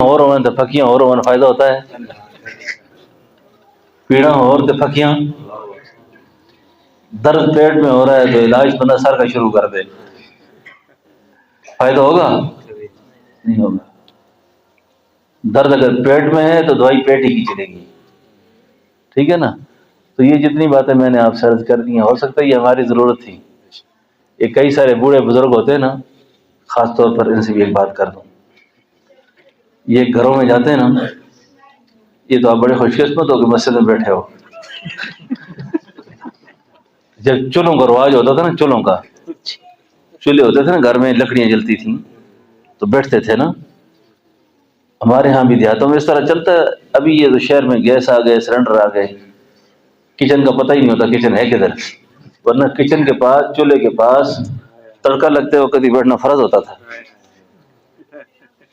اور ہوئے تو پھکیاں اور ہوئے فائدہ ہوتا ہے، پیڑا اور تو پھکیاں۔ درد پیٹ میں ہو رہا ہے تو علاج بندہ سر کا شروع کر دے، فائدہ ہوگا؟ نہیں ہوگا۔ درد اگر پیٹ میں ہے تو دوائی پیٹ ہی کی چلے گی، ٹھیک ہے نا؟ تو یہ جتنی باتیں میں نے آپ سے عرض کر دی ہیں، ہو سکتا ہے یہ ہماری ضرورت تھی۔ یہ کئی سارے بوڑھے بزرگ ہوتے ہیں نا، خاص طور پر ان سے بھی ایک بات کر دوں، یہ گھروں میں جاتے ہیں نا، یہ تو آپ بڑے خوش قسمت ہو کہ مسجد میں بیٹھے ہو۔ جب چولوں کا رواج ہوتا تھا نا، چولوں کا چولہے ہوتے تھے نا گھر میں، لکڑیاں جلتی تھیں تو بیٹھتے تھے نا۔ ہمارے ہاں بھی دیہاتوں میں اس طرح چلتا ہے۔ ابھی یہ تو شہر میں گیس آ گئے، سلنڈر آ گئے، کچن کا پتہ ہی نہیں ہوتا کچن ہے کدھر، ورنہ کچن کے پاس، چولہے کے پاس تڑکا لگتے وقت ہی بیٹھنا فرض ہوتا تھا۔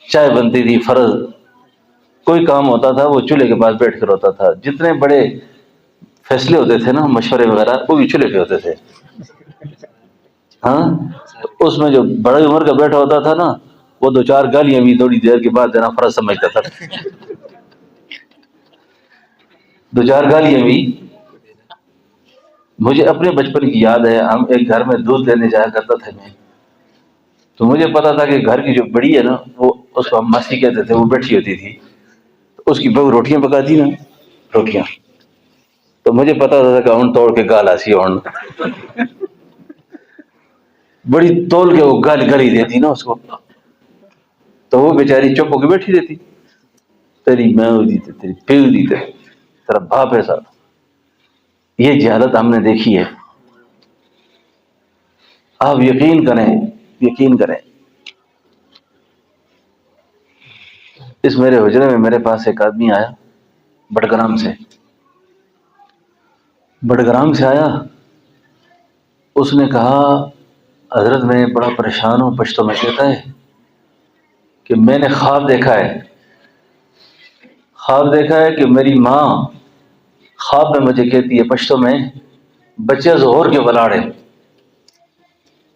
چائے بنتی تھی فرض، کوئی کام ہوتا تھا وہ چولہے کے پاس بیٹھ کر ہوتا تھا۔ جتنے بڑے فیصلے ہوتے تھے نا، مشورے وغیرہ، وہ بھی چولہے پہ ہوتے تھے۔ ہاں، تو اس میں جو بڑی عمر کا بیٹھا ہوتا تھا نا، وہ دو چار گالیاں بھی تھوڑی دیر کے بعد دینا فرض سمجھتا تھا۔ دو چار گالیاں بھی۔ مجھے اپنے بچپن کی یاد ہے، ہم ایک گھر میں دودھ لینے جایا کرتا تھا میں، تو مجھے پتا تھا کہ گھر کی جو بڑی ہے نا، وہ اس کو ہم ماسی کہتے تھے، وہ بیٹھی ہوتی تھی، تو اس کی بہو روٹیاں پکاتی نا، روٹیاں، تو مجھے پتا تھا کہ ہن توڑ کے گال آسی ہن، بڑی تول کے وہ گال گلی دیتی نا اس کو، تو وہ بیچاری چپ ہو کے بیٹھی رہتی، تیری ماں دی تے تیری پیو دی تے تیرا باپ ہے صاحب۔ یہ جہالت ہم نے دیکھی ہے۔ آپ یقین کریں، یقین کریں، اس میرے حجرے میں میرے پاس ایک آدمی آیا بڑگرام سے، بڑگرام سے آیا، اس نے کہا حضرت میں بڑا پریشان ہوں، پشتو میں کہتا ہے کہ میں نے خواب دیکھا ہے، خواب دیکھا ہے کہ میری ماں خواب میں مجھے کہتی ہے پشتو میں، بچے ظہور کے بلاڑے،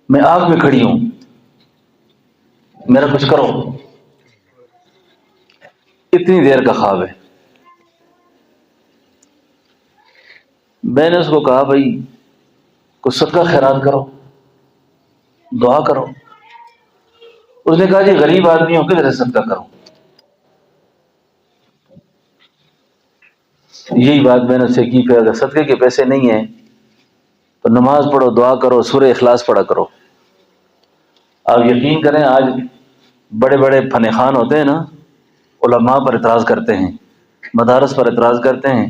میں آگ میں کھڑی ہوں، میرا کچھ کرو۔ اتنی دیر کا خواب ہے۔ میں نے اس کو کہا بھائی کچھ صدقہ خیرات کرو، دعا کرو۔ اس نے کہا جی غریب آدمی ہوں، کدھر سے صدقہ کروں؟ یہی بات میں نے اس سے کی، پھر اگر صدقے کے پیسے نہیں ہیں تو نماز پڑھو، دعا کرو، سورہ اخلاص پڑھا کرو۔ آپ یقین کریں، آج بڑے بڑے فن خان ہوتے ہیں نا، علماء پر اعتراض کرتے ہیں، مدارس پر اعتراض کرتے ہیں،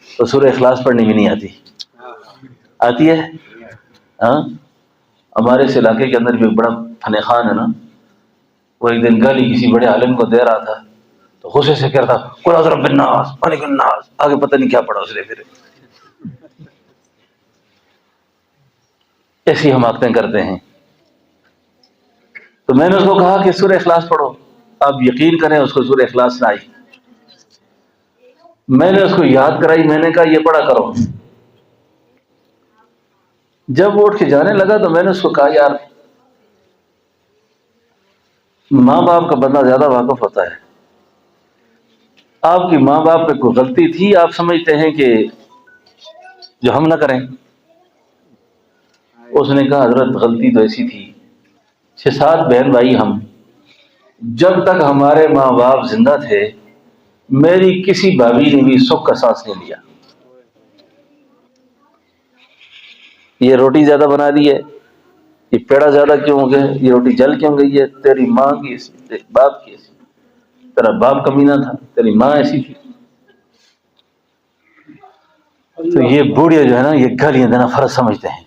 تو سورہ اخلاص پڑھنی بھی نہیں آتی۔ آتی ہے؟ ہاں، ہمارے اس علاقے کے اندر بھی ایک بڑا فن خان ہے نا، وہ ایک دن گالی کسی بڑے عالم کو دے رہا تھا، تو غصے سے کہتا قل اعوذ برب الناس ملک الناس، آگے پتہ نہیں کیا پڑھا اس نے، پھر ایسی حماقتیں کرتے ہیں۔ تو میں نے اس کو کہا کہ سورہ اخلاص پڑھو، آپ یقین کریں اس کو سورہ اخلاص نہ آئی۔ میں نے اس کو یاد کرائی، میں نے کہا یہ پڑھا کرو۔ جب وہ اٹھ کے جانے لگا تو میں نے اس کو کہا یار، ماں باپ کا بندہ زیادہ واقف ہوتا ہے، آپ کی ماں باپ پہ کوئی غلطی تھی، آپ سمجھتے ہیں کہ جو ہم نہ کریں؟ اس نے کہا حضرت غلطی تو ایسی تھی، 6-7 بہن بھائی ہم، جب تک ہمارے ماں باپ زندہ تھے میری کسی بھابھی نے بھی سکھ کا سانس نہیں لیا۔ یہ روٹی زیادہ بنا دی ہے، یہ پیڑا زیادہ کیوں ہو گئے، یہ روٹی جل کیوں گئی ہے، تیری ماں کی ایسی، تیری باپ کی ایسی، تیرا باپ کمینہ تھا، تیری ماں ایسی تھی۔ تو یہ بوڑھے جو ہے نا، یہ گالیاں دینا فرض سمجھتے ہیں۔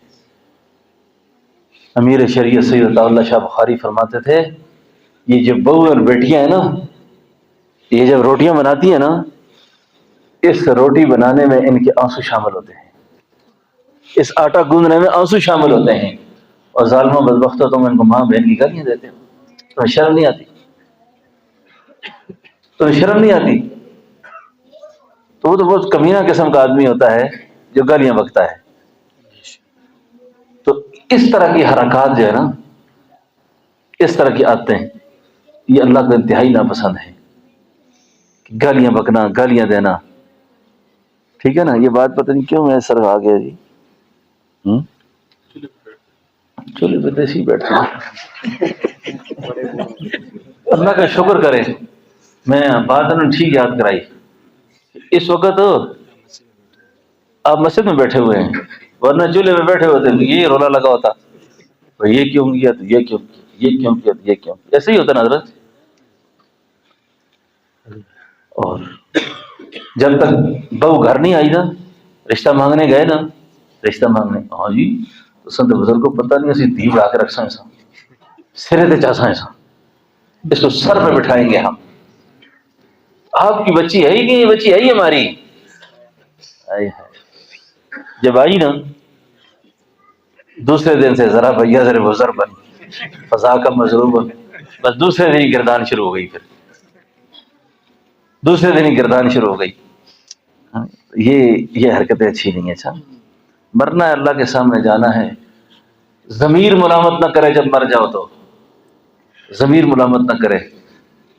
امیر شریعت سید عطا اللہ شاہ بخاری فرماتے تھے، یہ جو بہو اور بیٹیاں ہیں نا، یہ جب روٹیاں بناتی ہیں نا، اس روٹی بنانے میں ان کے آنسو شامل ہوتے ہیں، اس آٹا گوندنے میں آنسو شامل ہوتے ہیں، اور ظالموں بدبختوں تم ان کو ماں بہن کی گالیاں دیتے ہو، تمہیں شرم نہیں آتی؟ تمہیں شرم نہیں آتی؟ تو وہ تو بہت کمینہ قسم کا آدمی ہوتا ہے جو گالیاں بکتا ہے۔ تو اس طرح کی حرکات جو ہے نا، اس طرح کی عادتیں، یہ اللہ کو انتہائی ناپسند ہیں۔ گالیاں بکنا، گالیاں دینا، ٹھیک ہے نا؟ یہ بات پتہ نہیں کیوں میں سر آ گیا جی، چولہے پہ دیسی بیٹھتے ہیں۔ اللہ کا شکر کرے، میں بات انہوں نے ٹھیک یاد کرائی۔ اس وقت آپ مسجد میں بیٹھے ہوئے ہیں، ورنہ چولہے میں بیٹھے ہوتے ہیں یہ رولا لگا ہوتا، یہ کیوں کیا تو یہ کیوں کیا، یہ کیوں کیا تو یہ کیوں کیا، ایسے ہی ہوتا نا حضرت۔ اور جب تک بہو گھر نہیں آئی نا، رشتہ مانگنے گئے نا، رشتہ مانگنے، ہاں جی تو سنت بزرگ کو پتہ نہیں اسی دھی لا کے رکھ سائیں سا سرے تے چاسائیں سا، اس کو سر پہ بٹھائیں گے ہم، آپ کی بچی ہے ہی نہیں، یہ بچی ہے ہی ہماری۔ جب آئی نا دوسرے دن سے ذرا بھیا ذرا بزر بن فضا کا مضروب، بس دوسرے دن ہی گردان شروع ہو گئی، پھر دوسرے دن ہی گردان شروع ہو گئی۔ یہ حرکتیں اچھی نہیں ہیں۔ اچھا مرنا ہے، اللہ کے سامنے جانا ہے، ضمیر ملامت نہ کرے جب مر جاؤ تو، ضمیر ملامت نہ کرے۔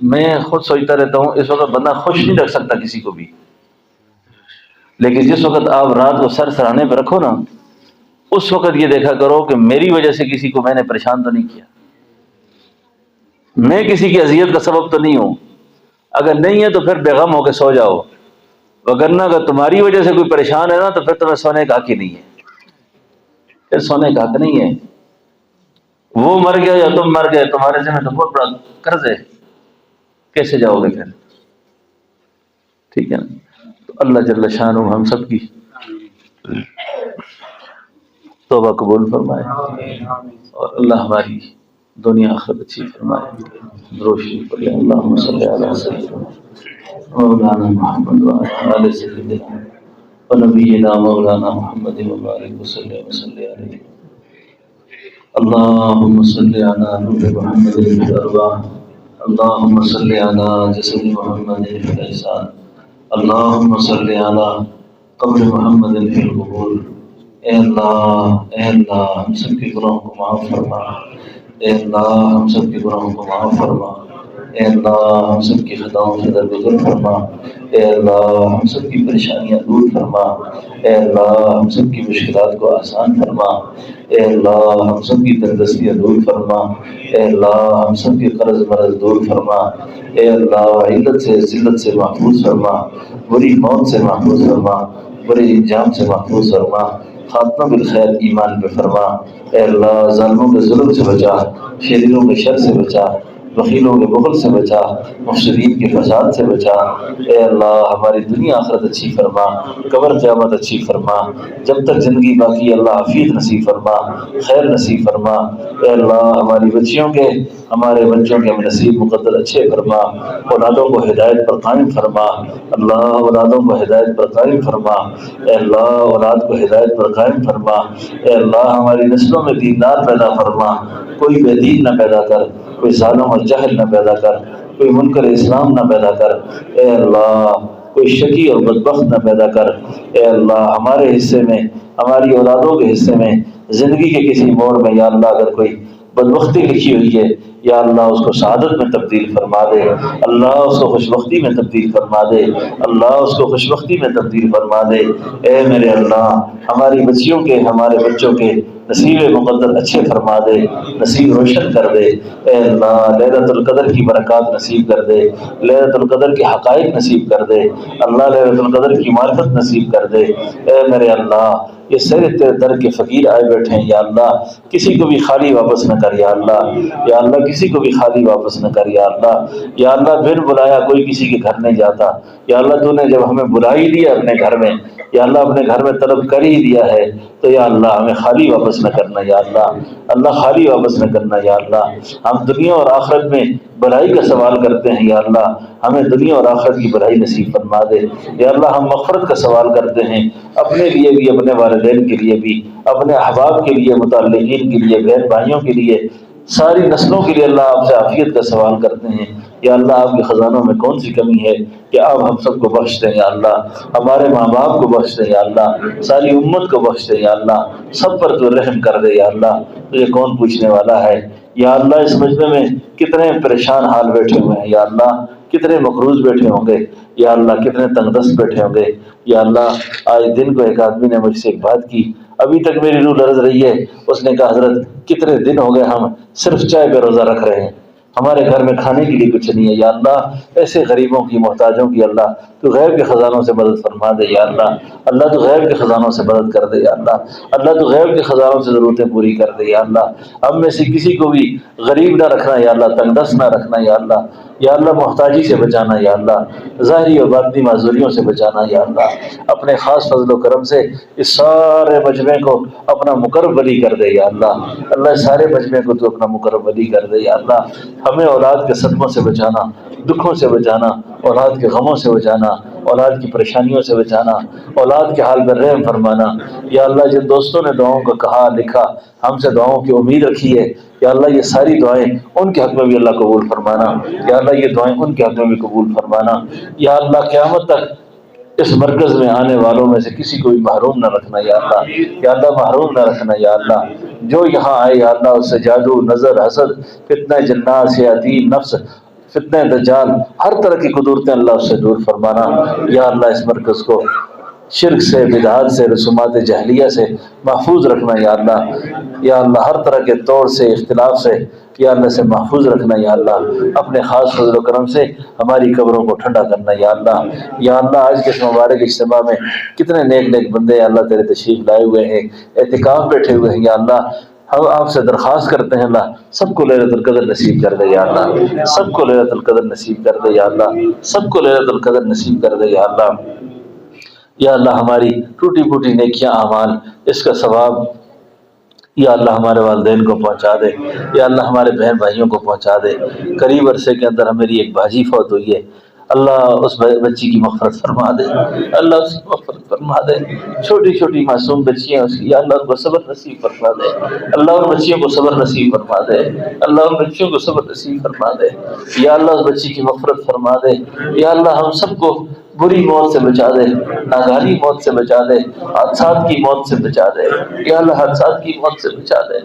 میں خود سوچتا رہتا ہوں اس وقت بندہ خوش نہیں رکھ سکتا کسی کو بھی، لیکن جس وقت آپ رات کو سر سراہنے پہ رکھو نا، اس وقت یہ دیکھا کرو کہ میری وجہ سے کسی کو میں نے پریشان تو نہیں کیا، میں کسی کی اذیت کا سبب تو نہیں ہوں۔ اگر نہیں ہے تو پھر بے غم ہو کے سو جاؤ، وگرنہ اگر تمہاری وجہ سے کوئی پریشان ہے نا تو پھر تمہیں سونے کا حق ہی نہیں ہے، پھر سونے کا حق نہیں ہے۔ وہ مر گیا یا تم مر گئے، تمہارے ذمہ تو بہت بڑا قرض ہے، کیسے جاؤ گے پھر؟ ٹھیک ہے نا؟ تو اللہ جل شانہ ہم سب کی توبہ قبول فرمائے، اور اللہ ہماری دنیا آخرت اچھی فرمائے۔ روشنی پڑھے اللہم صلی علی سیدنا مولانا محمد وعلی آل سیدنا ونبینا مولانا محمد وبارک وسلم وصلی علیہ۔ اللہم صلی علی نور محمد فی الارواح، اللہم صلی علی جسد محمد فی الاجساد، اللہم صلی علی قبر محمد فی القبور۔ اے اللہ ہم سب کے گناہوں کو معاف فرما، اے اللہ ہم سب کے گناہوں کو معاف فرما، اے اللہ ہم سب کی خطاؤں سے درگزر فرما، اے اللہ ہم سب کی پریشانیاں دور فرما، اے اللہ ہم سب کی مشکلات کو آسان فرما، اے اللہ ہم سب کی تندرستیاں دور فرما، اے اللہ ہم سب کے قرض مرض دور فرما، اے اللہ علت سے ذلت سے محفوظ فرما، بری موت سے محفوظ فرما، بری انجام سے محفوظ فرما، خاتمہ بالخیر ایمان پہ فرما۔ اے اللہ ظالموں کے ظلم سے بچا، شریروں کے شر سے بچا، بخیلوں کے بخل سے بچا، مفسدین کے فساد سے بچا۔ اے اللہ ہماری دنیا آخرت اچھی فرما، قبر قیامت اچھی فرما، جب تک زندگی باقی اللہ عافیت نصیب فرما، خیر نصیب فرما۔ اے اللہ ہماری بچیوں کے، ہمارے بچوں کے نصیب مقدر اچھے فرما، اولادوں کو ہدایت پر قائم فرما، اللہ اولادوں کو ہدایت پر قائم فرما، اے اللہ اولاد کو ہدایت پر قائم فرما، اے اللہ ہماری نسلوں میں دیندار پیدا فرما، کوئی بے دین نہ پیدا کر، کوئی ظالم اور جہل نہ پیدا کر، کوئی منکر اسلام نہ پیدا کر، اے اللہ کوئی شقی اور بدبخت نہ پیدا کر۔ اے اللہ ہمارے حصے میں، ہماری اولادوں کے حصے میں، زندگی کے کسی موڑ میں یا اللہ اگر کوئی بدبختی لکھی ہوئی ہے، یا اللہ اس کو سعادت میں تبدیل فرما دے، اللہ اس کو خوشبختی میں تبدیل فرما دے، اللہ اس کو خوشبختی میں تبدیل فرما دے۔ اے میرے اللہ ہماری بچیوں کے، ہمارے بچوں کے نصیب مقدر اچھے فرما دے، نصیب روشن کر دے۔ اے اللہ لیلۃ القدر کی برکات نصیب کر دے، لیلۃ القدر کے حقائق نصیب کر دے، اللہ لیلۃ القدر کی معرفت نصیب کر دے۔ اے میرے اللہ یہ سارے تیرے در کے فقیر آئے بیٹھے ہیں، یا اللہ کسی کو بھی خالی واپس نہ کر، یا اللہ، یا اللہ کسی کو بھی خالی واپس نہ کر، یا اللہ، یا اللہ بن بلایا کوئی کسی کے گھر نہیں جاتا، یا اللہ تو نے جب ہمیں بلا ہی دیا اپنے گھر میں، یا اللہ اپنے گھر میں طلب کر ہی دیا ہے، تو یا اللہ ہمیں خالی واپس نہ کرنا، یا اللہ، اللہ خالی واپس نہ کرنا، یا اللہ ہم دنیا اور آخرت میں بھلائی کا سوال کرتے ہیں، یا اللہ ہمیں دنیا اور آخرت کی بھلائی نصیب فرما دے، یا اللہ ہم مغفرت کا سوال کرتے ہیں، اپنے لیے بھی، اپنے والدین کے لیے بھی، اپنے احباب کے لیے، متعلقین کے لیے، بہن بھائیوں کے لیے، ساری نسلوں کے لیے اللہ آپ سے عافیت کا سوال کرتے ہیں۔ یا اللہ آپ کے خزانوں میں کون سی کمی ہے کہ آپ ہم سب کو بخش دیں، یا اللہ ہمارے ماں باپ کو بخش دیں، یا اللہ ساری امت کو بخش دیں، یا اللہ سب پر تو رحم کر دے، یا اللہ تجھے کون پوچھنے والا ہے۔ یا اللہ اس مجمع میں کتنے پریشان حال بیٹھے ہوئے ہیں، یا اللہ کتنے مقروض بیٹھے ہوں گے یا اللہ، کتنے تنگ دست بیٹھے ہوں گے یا اللہ۔ آج دن کو ایک آدمی نے مجھ سے ایک بات کی، ابھی تک میری روح لرز رہی ہے۔ اس نے کہا حضرت کتنے دن ہو گئے ہم صرف چائے پہ روزہ رکھ رہے ہیں، ہمارے گھر میں کھانے کے لیے کچھ نہیں ہے یا اللہ۔ ایسے غریبوں کی، محتاجوں کی اللہ تو غیب کے خزانوں سے مدد فرما دے یا اللہ۔ اللہ تو غیب کے خزانوں سے مدد کر دے یا اللہ۔ اللہ تو غیب کے خزانوں سے ضرورتیں پوری کر دے یا اللہ۔ ہم میں سے کسی کو بھی غریب نہ رکھنا یا اللہ، تنگ دست نہ رکھنا یا اللہ۔ یا اللہ محتاجی سے بچانا یا اللہ، ظاہری اور باطنی معذوریوں سے بچانا یا اللہ۔ اپنے خاص فضل و کرم سے اس سارے مجمع کو اپنا مقرب ولی کر دے یا اللہ۔ اللہ اس سارے مجمع کو تو اپنا مقرب ولی کر دے یا اللہ۔ ہمیں اولاد کے صدموں سے بچانا، دکھوں سے بچانا، اولاد کے غموں سے بچانا، اولاد کی پریشانیوں سے بچانا، اولاد کے حال میں رحم فرمانا یا اللہ۔ جن دوستوں نے دعاؤں کو کہا لکھا، ہم سے دعاؤں کی امید رکھی ہے یا اللہ، یہ ساری دعائیں ان کے حق میں بھی اللہ قبول فرمانا یا اللہ۔ یہ دعائیں ان کے حق میں بھی قبول فرمانا یا اللہ۔ قیامت تک اس مرکز میں آنے والوں میں سے کسی کو بھی محروم نہ رکھنا یا اللہ، یا اللہ محروم نہ رکھنا یا اللہ۔ جو یہاں آئے یا اللہ، اس سے جادو، نظر، حسد، فتنہ جنات، شیاطین، نفس، فتنہ دجال، ہر طرح کی قدرتیں اللہ اس سے دور فرمانا یا اللہ۔ اس مرکز کو شرک سے، بدعات سے، رسومات جاہلیہ سے محفوظ رکھنا یا اللہ۔ یا اللہ ہر طرح کے توڑ سے، اختلاف سے یا اللہ سے محفوظ رکھنا یا اللہ۔ اپنے خاص فضل و کرم سے ہماری قبروں کو ٹھنڈا کرنا یا اللہ۔ یا اللہ آج کے اس مبارک اجتماع میں کتنے نیک نیک بندے یا اللہ تیرے تشریف لائے ہوئے ہیں، اعتکاف بیٹھے ہوئے ہیں یا اللہ۔ ہم آپ سے درخواست کرتے ہیں اللہ، سب کو لیلۃ القدر نصیب کر دے یا اللہ، سب کو لیلۃ القدر نصیب کر دے یا اللہ، سب کو لیلۃ القدر نصیب کر دے یا اللہ۔ یا اللہ ہماری ٹوٹی پھوٹی نیکیاں، اعمال، اس کا ثواب یا اللہ ہمارے والدین کو پہنچا دے یا اللہ، ہمارے بہن بھائیوں کو پہنچا دے۔ قریب عرصے کے اندر میری ایک بھاجی فوت ہوئی ہے، اللہ اس بچی کی مغفرت فرما دے، اللہ اس کی مغفرت فرما دے۔ چھوٹی چھوٹی معصوم بچیاں اس کی، یا اللہ ان کو صبر نصیب فرما دے، اللہ ان بچیوں کو صبر نصیب فرما دے، اللہ ان بچیوں کو صبر نصیب فرما دے یا اللہ۔ اس بچی کی مغفرت فرما دے یا اللہ۔ ہم سب کو بری موت سے بچا دے، ناگہانی موت سے بچا دے، حادثات کی موت سے بچا دے یا اللہ، حادثات کی موت سے بچا دے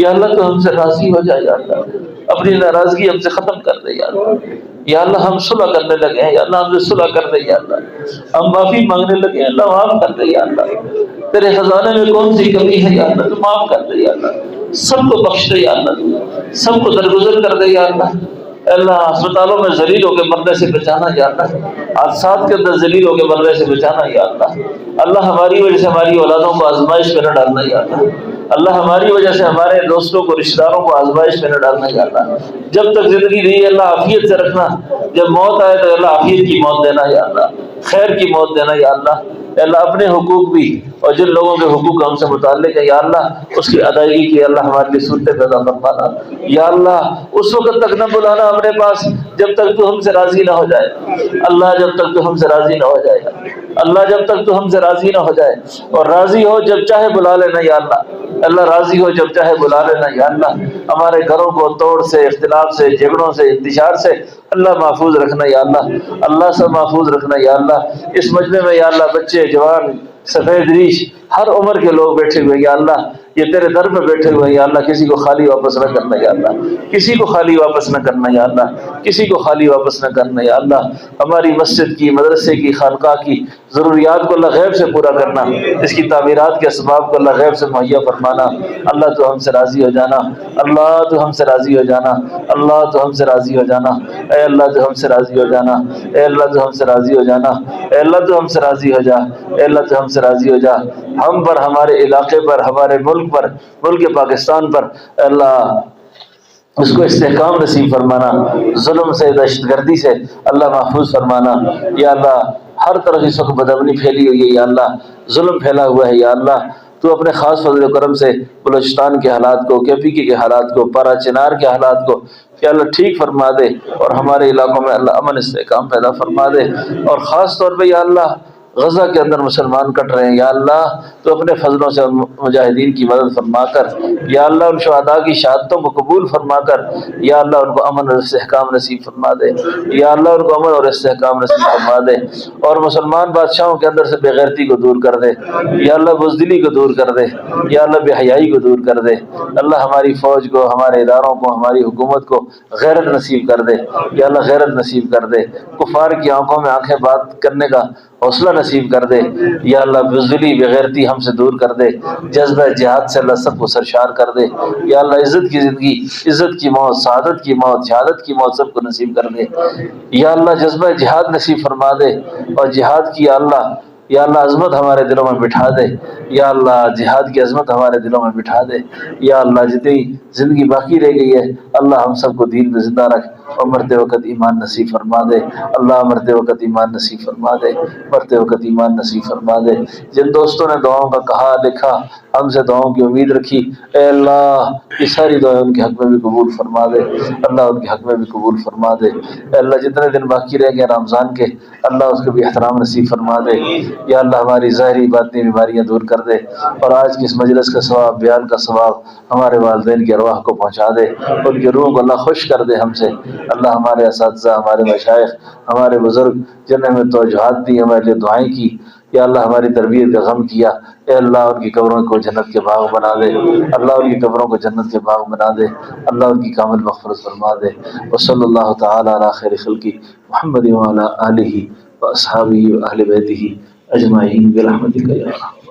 یا اللہ۔ تو ہم سے راضی ہو جائے یا اللہ، اپنی ناراضگی ہم سے ختم کر دے یا اللہ۔ یا اللہ ہم صلح کرنے لگے ہیں یا اللہ، ہم سے صلح کر دے یا اللہ۔ ہم معافی مانگنے لگے ہیں اللہ، معاف کر دے یا اللہ۔ تیرے خزانے میں کون سی کمی ہے یا اللہ، تو معاف کر دے یا اللہ۔ سب کو بخش دے یا اللہ، سب کو درگزر کر دے یا اللہ۔ اللہ ہسپتالوں میں ذلیل ہو کے مرنے سے بچانا یا اللہ، حادثات کے اندر ذلیل ہو کے مرنے سے بچانا یا اللہ۔ اللہ ہماری وجہ سے ہماری اولادوں کو آزمائش میں نہ ڈالنا یا اللہ، اللہ ہماری وجہ سے ہمارے دوستوں کو، رشتہ داروں کو آزمائش میں نہ ڈالنا یا اللہ۔ جب تک زندگی دی ہے اللہ عافیت سے رکھنا، جب موت آئے تو اللہ عافیت کی موت دینا یا اللہ، خیر کی موت دینا یا اللہ۔ اللہ اپنے حقوق بھی اور جن لوگوں کے حقوق ہم سے متعلق ہے یا اللہ، اس کی ادائیگی کی اللہ ہمارے لیے صورتیں پیدا فرمانا یا اللہ۔ اس وقت تک نہ بلانا اپنے پاس جب تک تو ہم سے راضی نہ ہو جائے اللہ، جب تک تو ہم سے راضی نہ ہو جائے اللہ، جب تک تو ہم سے راضی نہ ہو جائے، اور راضی ہو جب چاہے بلا لینا یا اللہ، اللہ راضی ہو جب چاہے بلا لینا یا اللہ۔ ہمارے گھروں کو توڑ سے، اختلاف سے، جھگڑوں سے، انتشار سے اللہ محفوظ رکھنا یا اللہ، اللہ سے محفوظ رکھنا یا اللہ۔ اس مجمع میں یا اللہ بچے، جوان، سفید ریش، ہر عمر کے لوگ بیٹھے ہوئے یا اللہ، یہ تیرے در میں بیٹھے ہوئے یا اللہ، کسی کو خالی واپس نہ کرنا یا اللہ، کسی کو خالی واپس نہ کرنا یا اللہ، کسی کو خالی واپس نہ کرنا یا اللہ۔ ہماری مسجد کی، مدرسے کی، خانقاہ کی ضروریات کو اللہ غیب سے پورا کرنا، اس کی تعمیرات کے اسباب کو اللہ غیب سے مہیا فرمانا۔ اللہ تو ہم سے راضی ہو جانا، اللہ تو ہم سے راضی ہو جانا، اللہ تو ہم سے راضی ہو جانا، اے اللہ تو ہم سے راضی ہو جانا، اے اللہ تو ہم سے راضی ہو جانا، اے اللہ تو ہم سے راضی ہو جا، اے اللہ تو ہم سے راضی ہو جا۔ ہم پر، ہمارے علاقے پر، ہمارے ملک پر، ملک پاکستان پر اللہ اس کو استحکام نصیب فرمانا، ظلم سے، دہشت گردی سے اللہ محفوظ فرمانا یا اللہ۔ ہر طرف اس وقت بدامنی پھیلی ہوئی ہے یا اللہ، ظلم پھیلا ہوا ہے یا اللہ۔ تو اپنے خاص فضل و کرم سے بلوچستان کے حالات کو، KPK کے حالات کو، پارا چنار کے حالات کو کہ اللہ ٹھیک فرما دے، اور ہمارے علاقوں میں اللہ امن استحکام پیدا فرما دے، اور خاص طور پہ یا اللہ غزہ کے اندر مسلمان کٹ رہے ہیں، یا اللہ تو اپنے فضلوں سے مجاہدین کی مدد فرما کر، یا اللہ ان شہداء کی شہادتوں کو قبول فرما کر، یا اللہ ان کو امن اور استحکام نصیب فرما دے، یا اللہ ان کو امن اور استحکام نصیب فرما دے، اور مسلمان بادشاہوں کے اندر سے بے غیرتی کو دور کر دے، یا اللہ بزدلی کو دور کر دے، یا اللہ بے حیائی کو دور کر دے، اللہ ہماری فوج کو، ہمارے اداروں کو، ہماری حکومت کو غیرت نصیب کر دے، یا اللہ غیرت نصیب کر دے، کفار کی آنکھوں میں آنکھیں بات کرنے کا حوصلہ نصیب کر دے، یا اللہ بزدلی بغیرتی ہم سے دور کر دے، جذبہ جہاد سے اللہ سب کو سرشار کر دے، یا اللہ عزت کی زندگی، عزت کی موت، سعادت کی موت، شہادت کی موت سب کو نصیب کر دے، یا اللہ جذبہ جہاد نصیب فرما دے، اور جہاد کی یا اللہ عظمت ہمارے دلوں میں بٹھا دے، یا اللہ جہاد کی عظمت ہمارے دلوں میں بٹھا دے، یا اللہ جتنی زندگی باقی رہ گئی ہے اللہ ہم سب کو دین میں زندہ رکھ، اور مرتے وقت ایمان نصیب فرما دے، اللہ مرتے وقت ایمان نصیب فرما دے، مرتے وقت ایمان نصیب فرما دے۔ جن دوستوں نے دعاؤں کا کہا لکھا، ہم سے دعاؤں کی امید رکھی، اے اللہ یہ ساری دعائیں ان کے حق میں بھی قبول فرما دے، اللہ ان کے حق میں بھی قبول فرما دے، اے اللہ جتنے دن باقی رہ گئے رمضان کے اللہ اس کو بھی احترام نصیب فرما دے، یا اللہ ہماری ظاہری باطنی بیماریاں دور کر دے، اور آج کی اس مجلس کا ثواب، بیان کا ثواب ہمارے والدین کی ارواح کو پہنچا دے، ان کی روح کو اللہ خوش کر دے ہم سے، اللہ ہمارے اساتذہ، ہمارے مشائخ، ہمارے بزرگ جن نے ہمیں توجہات دی، ہمارے لیے دعائیں کی، یا اللہ ہماری تربیت کا غم کیا، اے اللہ ان کی قبروں کو جنت کے باغ بنا دے، اللہ ان کی قبروں کو جنت کے باغ بنا دے، اللہ ان کی کامل مغفرت فرما دے، وصلی اللہ تعالی علی خیر خلقہ محمد وعلی آلہ واصحابہ واہل بیتہ اجمعین برحمتک یا ارحم